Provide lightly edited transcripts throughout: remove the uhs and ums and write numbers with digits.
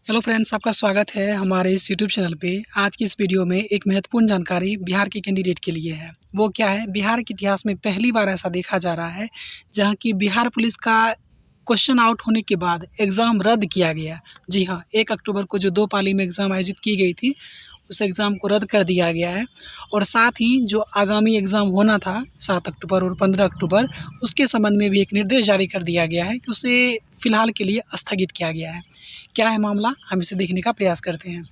Hello friends, आपका स्वागत है हमारे इस यूट्यूब चैनल पे। आज की इस वीडियो में एक महत्वपूर्ण जानकारी बिहार के कैंडिडेट के लिए है। वो क्या है? बिहार के इतिहास में पहली बार ऐसा देखा जा रहा है जहां की बिहार पुलिस का क्वेश्चन आउट होने के बाद एग्ज़ाम रद्द किया गया। जी हाँ, 1 अक्टूबर को जो 2 पाली में एग्ज़ाम आयोजित की गई थी, उस एग्ज़ाम को रद्द कर दिया गया है। और साथ ही जो आगामी एग्ज़ाम होना था 7 अक्टूबर और 15 अक्टूबर, उसके संबंध में भी एक निर्देश जारी कर दिया गया है कि उसे फ़िलहाल के लिए स्थगित किया गया है। क्या है मामला, हम इसे देखने का प्रयास करते हैं।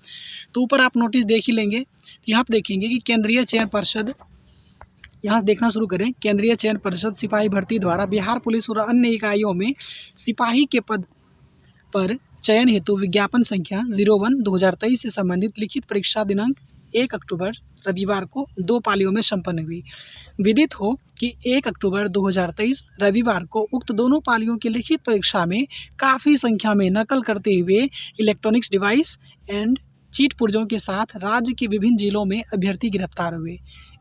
तो ऊपर आप नोटिस देख ही लेंगे। यहाँ पे देखेंगे कि केंद्रीय चयन परिषद, यहाँ देखना शुरू करें। केंद्रीय चयन परिषद सिपाही भर्ती द्वारा बिहार पुलिस और अन्य इकाइयों में सिपाही के पद पर चयन हेतु विज्ञापन संख्या 01/2023 से संबंधित लिखित परीक्षा दिनांक 1 अक्टूबर रविवार को 2 पालियों में संपन्न हुई। विदित हो कि 1 अक्टूबर 2023 रविवार को उक्त दोनों पालियों की लिखित परीक्षा में काफ़ी संख्या में नकल करते हुए इलेक्ट्रॉनिक्स डिवाइस एंड चीट पुर्जों के साथ राज्य के विभिन्न जिलों में अभ्यर्थी गिरफ्तार हुए।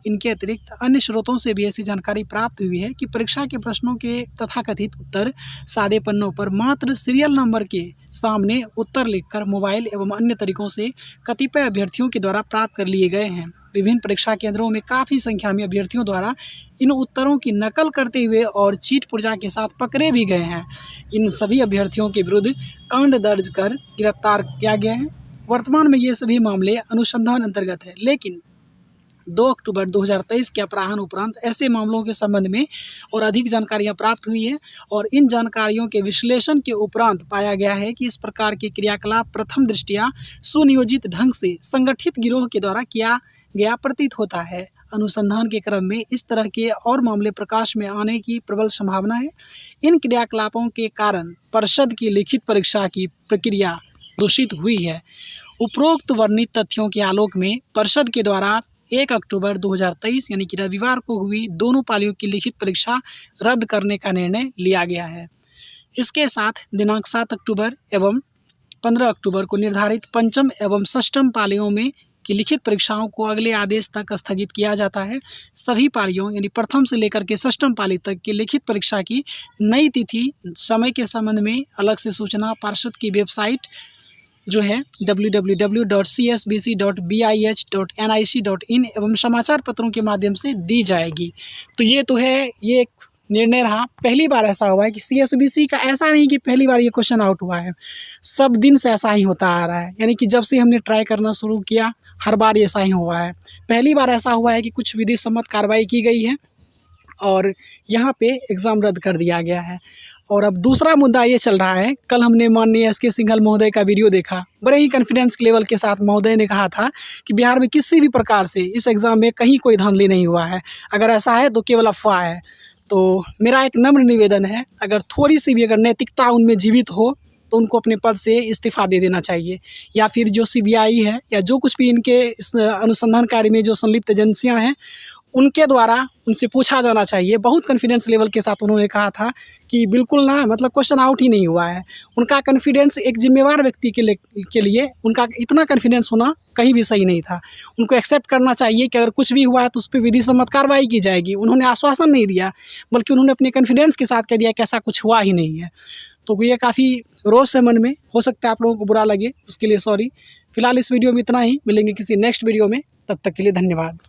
इनके अतिरिक्त अन्य स्रोतों से भी ऐसी जानकारी प्राप्त हुई है कि परीक्षा के प्रश्नों के तथाकथित उत्तर सादे पन्नों पर मात्र सीरियल नंबर के सामने उत्तर लिखकर मोबाइल एवं अन्य तरीकों से कतिपय अभ्यर्थियों के द्वारा प्राप्त कर लिए गए हैं। विभिन्न परीक्षा केंद्रों में काफ़ी संख्या में अभ्यर्थियों द्वारा इन उत्तरों की नकल करते हुए और चीट पुर्जा के साथ पकड़े भी गए हैं। इन सभी अभ्यर्थियों के विरुद्ध कांड दर्ज कर गिरफ्तार किया गया है। वर्तमान में ये सभी मामले अनुसंधान अंतर्गत है, लेकिन 2 अक्टूबर 2023 के अपराह्न उपरांत ऐसे मामलों के संबंध में और अधिक जानकारियां प्राप्त हुई है और इन जानकारियों के विश्लेषण के उपरांत पाया गया है कि इस प्रकार के क्रियाकलाप प्रथम दृष्टया सुनियोजित ढंग से संगठित गिरोह के द्वारा किया गया प्रतीत होता है। अनुसंधान के क्रम में इस तरह के और मामले प्रकाश में आने की प्रबल संभावना है। इन क्रियाकलापों के कारण परिषद की लिखित परीक्षा की प्रक्रिया दूषित हुई है। उपरोक्त वर्णित तथ्यों के आलोक में परिषद के द्वारा 1 अक्टूबर 2023 यानी कि रविवार को हुई दोनों पालियों की लिखित परीक्षा रद्द करने का निर्णय लिया गया है। इसके साथ दिनांक 7 अक्टूबर एवं 15 अक्टूबर को निर्धारित पंचम एवं षष्ठम पालियों में की लिखित परीक्षाओं को अगले आदेश तक स्थगित किया जाता है। सभी पालियों यानी प्रथम से लेकर के षष्ठम पाली तक की लिखित परीक्षा की नई तिथि समय के संबंध में अलग से सूचना पार्षद की वेबसाइट जो है www.csbc.bih.nic.in एवं समाचार पत्रों के माध्यम से दी जाएगी। तो ये एक निर्णय रहा। पहली बार ऐसा हुआ है कि CSBC का, ऐसा नहीं कि पहली बार ये क्वेश्चन आउट हुआ है, सब दिन से ऐसा ही होता आ रहा है। यानी कि जब से हमने ट्राई करना शुरू किया हर बार ऐसा ही हुआ है। पहली बार ऐसा हुआ है कि कुछ विधि सम्मत कार्रवाई की गई है और यहाँ पे एग्ज़ाम रद्द कर दिया गया है। और अब दूसरा मुद्दा ये चल रहा है, कल हमने माननीय SK सिंघल महोदय का वीडियो देखा। बड़े ही कॉन्फिडेंस लेवल के साथ महोदय ने कहा था कि बिहार में किसी भी प्रकार से इस एग्ज़ाम में कहीं कोई धांधली नहीं हुआ है, अगर ऐसा है तो केवल अफवाह है। तो मेरा एक नम्र निवेदन है, अगर थोड़ी सी भी अगर नैतिकता उनमें जीवित हो तो उनको अपने पद से इस्तीफ़ा दे देना चाहिए, या फिर जो CBI है या जो कुछ भी इनके इस अनुसंधान कार्य में जो संलिप्त एजेंसियाँ हैं उनके द्वारा उनसे पूछा जाना चाहिए। बहुत कॉन्फिडेंस लेवल के साथ उन्होंने कहा था कि बिल्कुल ना, मतलब क्वेश्चन आउट ही नहीं हुआ है। उनका कॉन्फिडेंस एक जिम्मेवार व्यक्ति के लिए उनका इतना कॉन्फिडेंस होना कहीं भी सही नहीं था। उनको एक्सेप्ट करना चाहिए कि अगर कुछ भी हुआ है तो उस पर विधि सम्मत कार्रवाई की जाएगी। उन्होंने आश्वासन नहीं दिया, बल्कि उन्होंने अपने कॉन्फिडेंस के साथ कह दिया कि ऐसा कुछ हुआ ही नहीं है। तो ये काफ़ी रोष है मन में, हो सकता है आप लोगों को बुरा लगे, उसके लिए सॉरी। फिलहाल इस वीडियो में इतना ही, मिलेंगे किसी नेक्स्ट वीडियो में, तब तक के लिए धन्यवाद।